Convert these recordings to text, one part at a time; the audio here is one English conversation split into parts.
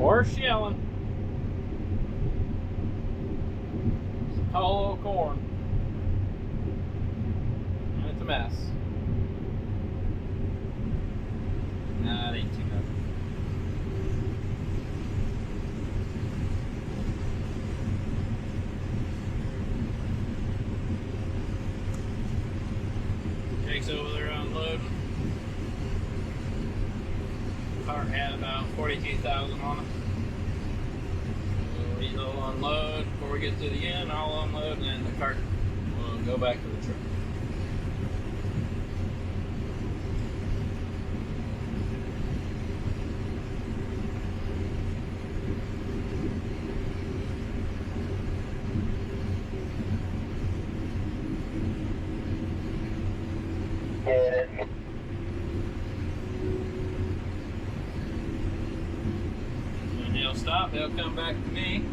Worse yelling. It's a tall little corn. And it's a mess. Nah, it ain't too bad. Jake's over there unloading. Cart had about 42,000 on it. So he'll unload before we get to the end. I'll unload, and then the cart will go back to the truck. When he'll stop, he'll come back to me.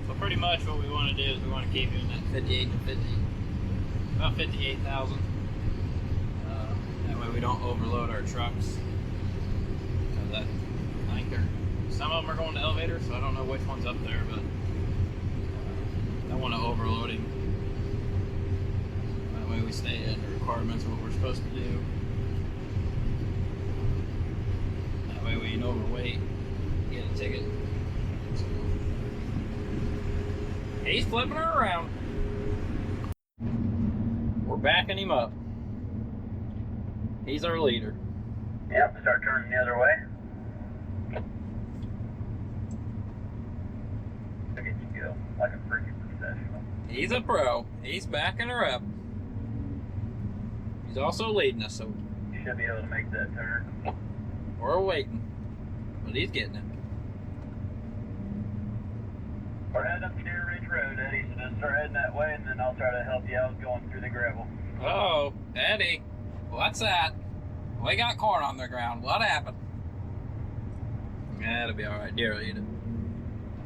So pretty much what we want to do is we want to keep him in that 58 to 50, about 58,000. That way we don't overload our trucks. That, I think some of them are going to elevators, so I don't know which one's up there, but I don't want to overload him. That way we stay at the requirements of what we're supposed to do. That way we ain't overweight, get a ticket. So, he's flipping her around. We're backing him up. He's our leader. Yep, start turning the other way. Look at you go, like a freaking professional. He's a pro. He's backing her up. He's also leading us, so You should be able to make that turn. we're waiting. But he's getting it. We're heading up Deere Ridge Road, Eddie, so just start heading that way, and then I'll try to help you out going through the gravel. Oh, Eddie, what's that? We got corn on the ground. What happened? Yeah, it'll be alright. Deere will eat it.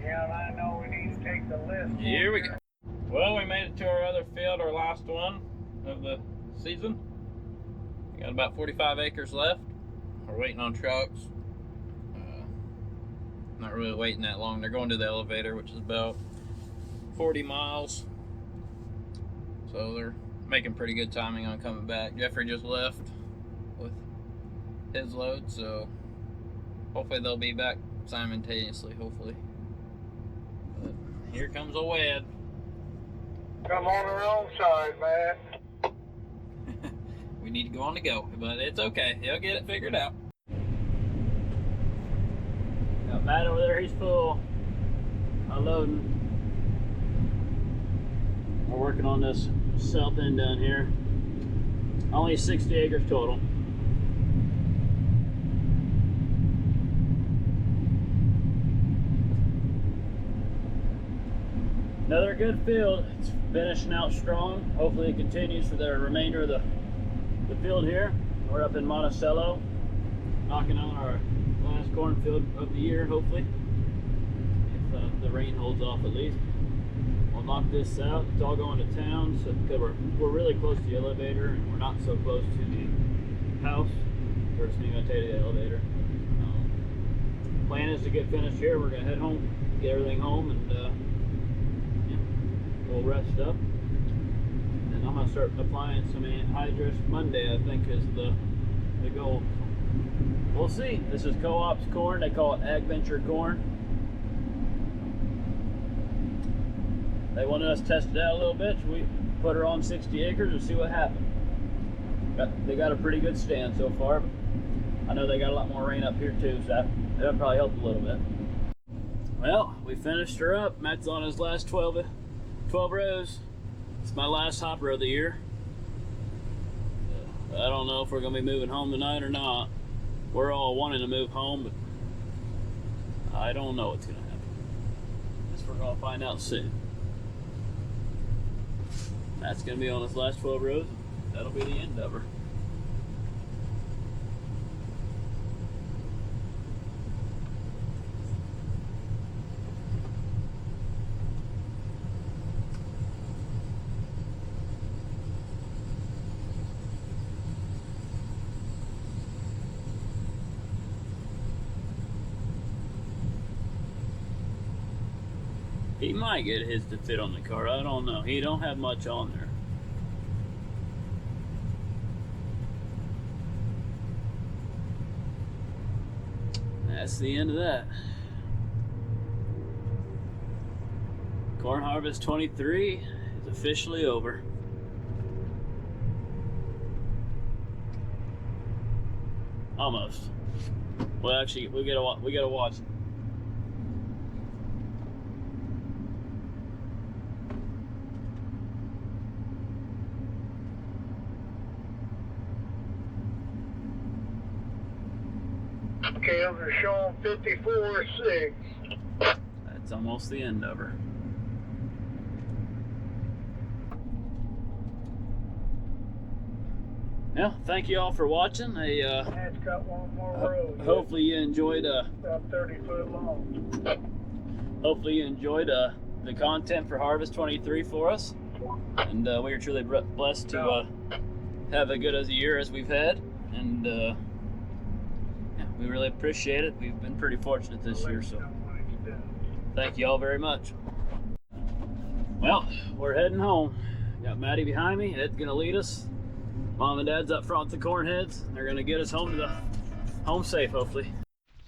Yeah, I know we need to take the list. Here we go. Well, we made it to our other field, our last one of the season. We got about 45 acres left. We're waiting on trucks. Not really waiting that long. They're going to the elevator, which is about 40 miles. So they're making pretty good timing on coming back. Jeffrey just left with his load, so hopefully they'll be back simultaneously, hopefully. But here comes a wed. Come on the wrong side, man. We need to go on the go, but it's okay. He'll get it figured out. Got Matt over there, he's full. Unloading. We're working on this south end down here. Only 60 acres total. Another good field. It's finishing out strong. Hopefully it continues for the remainder of the field here. We're up in Monticello, knocking on our last cornfield of the year, hopefully, if the rain holds off at least. We'll knock this out. It's all going to town, so because we're really close to the elevator and we're not so close to the house. First thing I'm gonna take the elevator. Plan is to get finished here. We're gonna head home, get everything home, and yeah, we'll rest up. And I'm gonna start applying some anhydrous Monday, I think, is the goal. We'll see. This is Co-op's corn. They call it Ag Venture corn. They wanted us to test it out a little bit, so we put her on 60 acres and see what happened. They got a pretty good stand so far, but I know they got a lot more rain up here too, so that'll probably help a little bit. Well, we finished her up. Matt's on his last 12 rows. It's my last hopper of the year. I don't know if we're gonna be moving home tonight or not. We're all wanting to move home, but I don't know what's gonna happen. Guess we're gonna find out soon. That's gonna be on his last 12 rows. That'll be the end of her. He might get his to fit on the car. I don't know. He don't have much on there. That's the end of that. Corn harvest 23 is officially over. Almost. Well, actually, we gotta watch. Calves are showing 54.6. That's almost the end of her. Well, thank you all for watching. That's got one more row. Hopefully you enjoyed about 30 foot long. Hopefully you enjoyed the content for Harvest 23 for us. And we are truly blessed to have as good as a year as we've had. And yeah, we really appreciate it. We've been pretty fortunate this year, so thank you all very much. Well, we're heading home. Got Maddie behind me. Ed's gonna lead us. Mom and Dad's up front with the corn heads. They're gonna get us home safe, hopefully.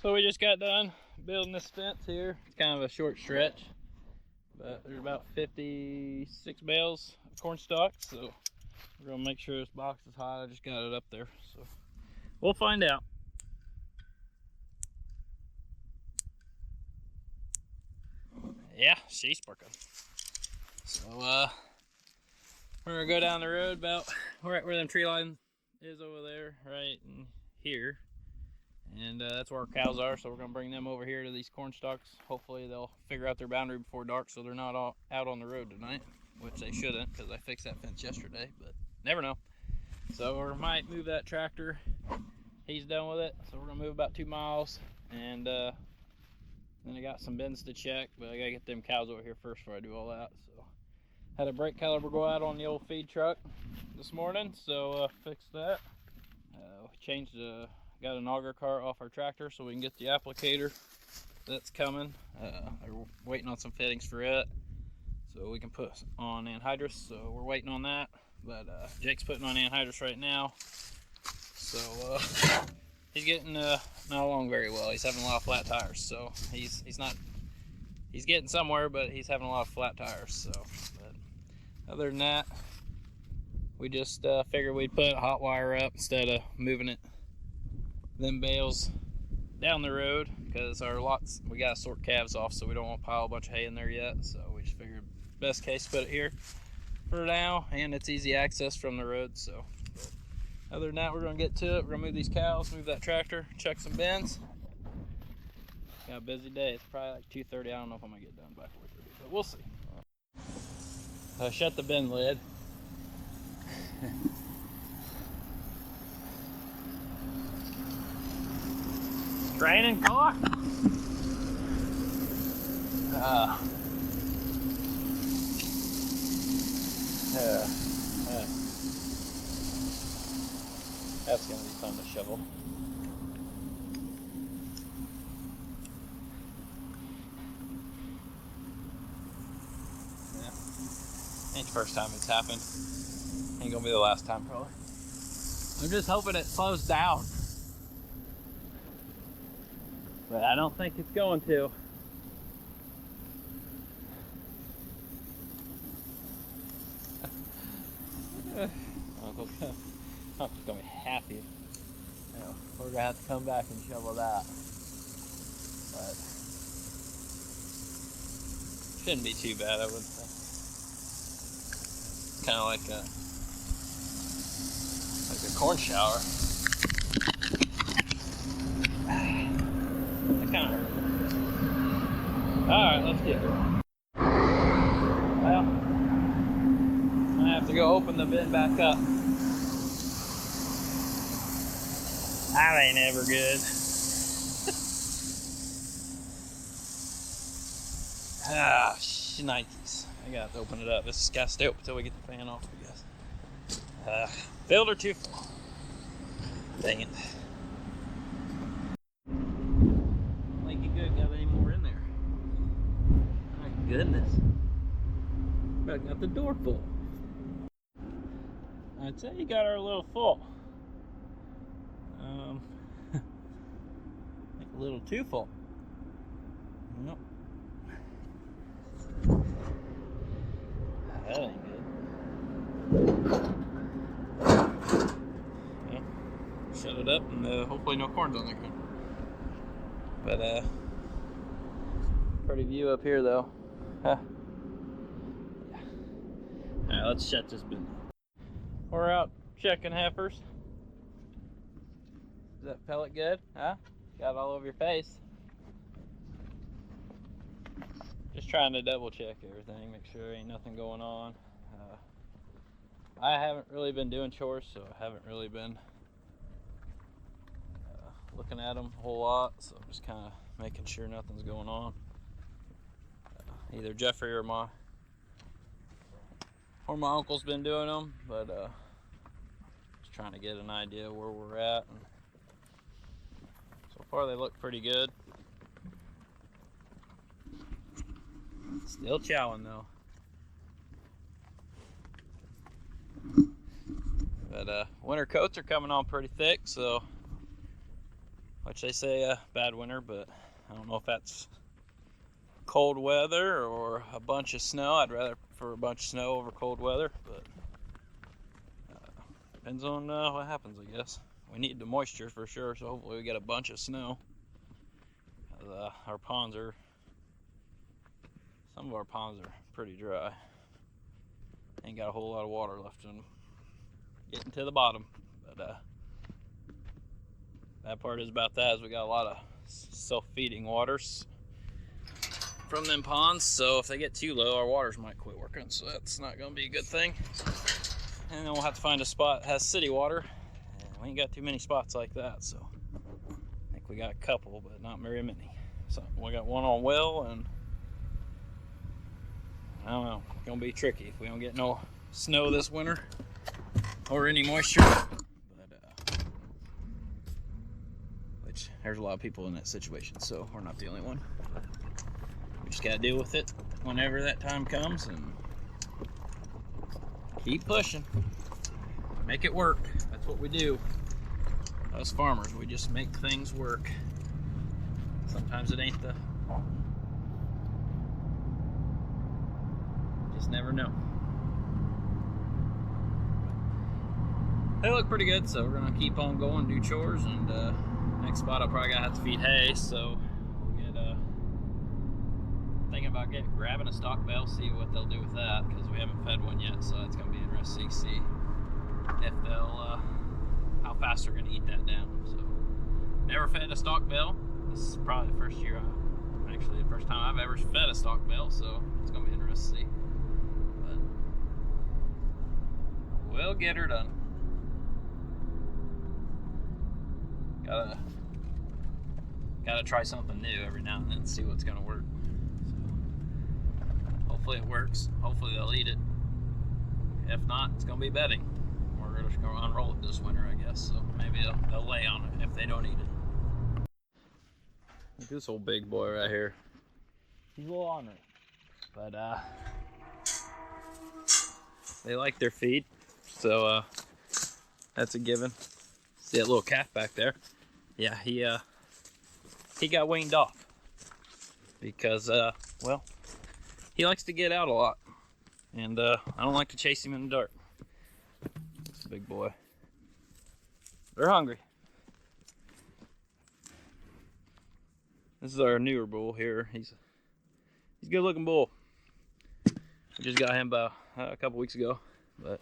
So we just got done building this fence here. It's kind of a short stretch, but there's about 56 bales of corn stalks. So we're gonna make sure this box is hot. I just got it up there, so we'll find out. Yeah, she's working. So we're gonna go down the road about right where them tree line is over there, right in here, and that's where our cows are. So we're gonna bring them over here to these corn stalks. Hopefully they'll figure out their boundary before dark, so they're not all out on the road tonight, which they shouldn't, because I fixed that fence yesterday, but never know. So we might move that tractor. He's done with it, so we're gonna move about 2 miles, and then I got some bins to check, but I gotta get them cows over here first before I do all that. So had a brake caliper go out on the old feed truck this morning, so fixed that. Changed got an auger cart off our tractor so we can get the applicator that's coming. We're waiting on some fittings for it, so we can put on anhydrous. So we're waiting on that, but Jake's putting on anhydrous right now. So he's getting not along very well. He's having a lot of flat tires, so he's getting somewhere, but he's having a lot of flat tires. So, but other than that, we just figured we'd put a hot wire up instead of moving them bales down the road, because our lots, we gotta sort calves off, so we don't want to pile a bunch of hay in there yet. So we just figured best case put it here for now, and it's easy access from the road. So other than that, we're gonna get to it. We're gonna move these cows, move that tractor, check some bins. Got a busy day. It's probably like 2:30. I don't know if I'm gonna get done by 4:30, but we'll see. Shut the bin lid. Training car. That's gonna be fun to shovel. Yeah. Ain't the first time it's happened. Ain't gonna be the last time, probably. I'm just hoping it slows down. But I don't think it's going to. Uncle's gonna be happy. You know, we're gonna have to come back and shovel that. But shouldn't be too bad, I would think. Kind of like a corn shower. That kind of hurt. Alright, let's get it. Well, I have to go open the bin back up. That ain't ever good. Ah, shnikes. I got to open it up. This is got to stay open until we get the fan off, I guess. Filled or too full? Dang it. Like you good got any more in there. My goodness. I got the door full. I'd say you got her a little full. Like a little too full. Nope. That ain't good. Yeah. Shut it up and hopefully no corn's on the ground. But pretty view up here though. Huh. Yeah. Alright, let's shut this bin. We're out checking heifers. Is that pellet good? Huh? Got it all over your face. Just trying to double check everything, make sure there ain't nothing going on. I haven't really been doing chores, so I haven't really been looking at them a whole lot, so I'm just kind of making sure nothing's going on. Either Jeffrey or my uncle's been doing them, but just trying to get an idea where we're at. And so far they look pretty good. Still chowing though. But winter coats are coming on pretty thick, so which they say bad winter, but I don't know if that's cold weather or a bunch of snow. I'd rather prefer a bunch of snow over cold weather, but depends on what happens, I guess. We need the moisture for sure, so hopefully we get a bunch of snow. Our ponds are, some of our ponds are pretty dry. Ain't got a whole lot of water left in them. Getting to the bottom, but bad part is about that is we got a lot of self-feeding waters from them ponds, so if they get too low, our waters might quit working, so that's not going to be a good thing. And then we'll have to find a spot that has city water, and we ain't got too many spots like that, so I think we got a couple, but not very many. So we got one on well, and I don't know, it's going to be tricky if we don't get no snow this winter or any moisture. But which there's a lot of people in that situation, so we're not the only one. We just gotta deal with it whenever that time comes and keep pushing. Make it work. That's what we do. Us farmers, we just make things work. Sometimes it ain't the... Just never know. They look pretty good, so we're gonna keep on going, do chores, and next spot I'll probably have to feed hay, so we'll get thinking about grabbing a stock bale, see what they'll do with that, because we haven't fed one yet, so it's gonna be interesting to see if they'll how fast they're gonna eat that down. So never fed a stock bale. This is probably the first year, actually the first time I've ever fed a stock bale, so it's gonna be interesting to see. But we'll get her done. Gotta try something new every now and then, see what's gonna work. So, hopefully it works. Hopefully they'll eat it. If not, it's gonna be bedding. We're just gonna unroll it this winter, I guess. So maybe they'll lay on it if they don't eat it. Look at this old big boy right here. He's a little ornery, but they like their feed, so that's a given. See that little calf back there? Yeah, he got weaned off because well, he likes to get out a lot, and I don't like to chase him in the dark. It's a big boy. They're hungry. This is our newer bull here. He's a good looking bull. We just got him about a couple weeks ago, but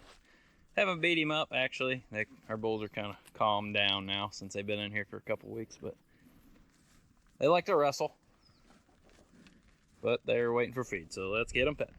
haven't beat him up actually. Our bulls are kind of calmed down now since they've been in here for a couple weeks, but they like to wrestle. But they're waiting for feed, so let's get them pet.